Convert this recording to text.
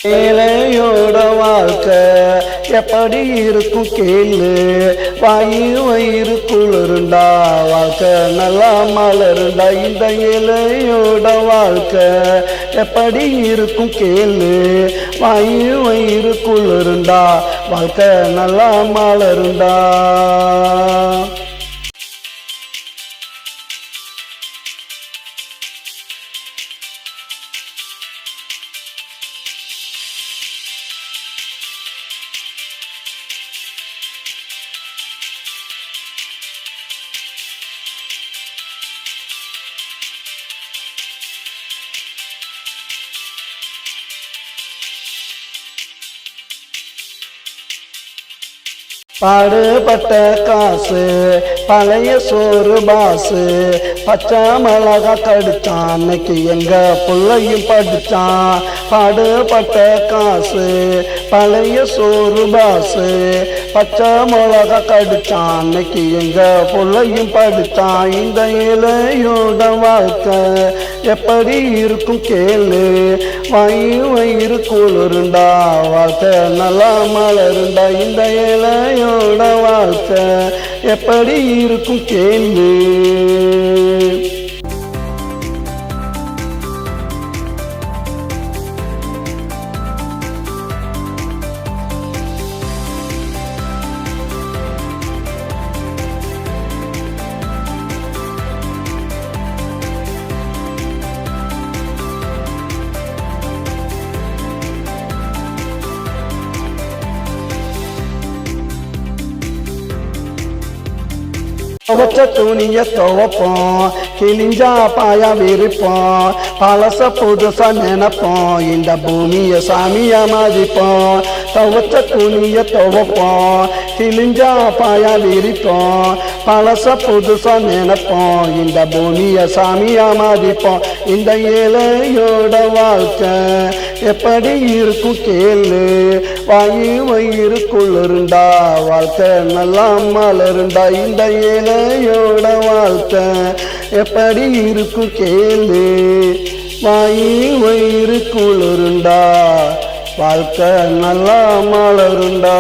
ஏழையோட வாழ்க்கை எப்படி இருக்கும் கேளு. வாயு வயிறு குளிருண்டா வாழ்க்கை நல்லா மலருண்டா. இந்த ஏழையோட வாழ்க்கை எப்படி இருக்கும் கேளு. வாயு வயிறு குளிருண்டா வாழ்க்கை நல்லா மலருண்டா. பாடுபட்ட காசு பழைய சோறு பாசு. பச்சை மிளகா கடிச்சான் அன்னைக்கு எங்க பிள்ளையும் படிச்சான். பாடுபட்ட காசு பழைய சோறு பாசு. பச்சை மிளகா கடிச்சான் அன்னைக்கு எங்க பிள்ளையும் படிச்சான். இந்த இலையோட வாழ்க்கை எப்படி இருக்கும் கேளு. வயிறு குளிருண்டா வாழ்க்கை நல்லா மலருண்டா. இந்த இலையோட வாழ்க்கை எப்படி இருக்கும் கேளு. துவச்ச துணிய துவப்போம், கிழிஞ்சா பாயா விரிப்போம். பழச புதுசா நினைப்போம், இந்த பூமிய சாமியா மதிப்போம். துவச்ச துணிய துவப்போம், கிழிஞ்சா பாயா விரிப்போம். பழச புதுசா நினைப்போம், இந்த பூமிய சாமியா மதிப்போம். இந்த ஏழையோட வாழ்க்கை எப்படி இருக்கும் கேளு. வயிறு குளிருண்டா வாழ்க்கை நல்லா மலருண்டா. இந்த ஏழையோட வாழ்க்கை எப்படி இருக்கும் கேளு. வயிறு குளிருண்டா வாழ்க்கை நல்லா மலருண்டா.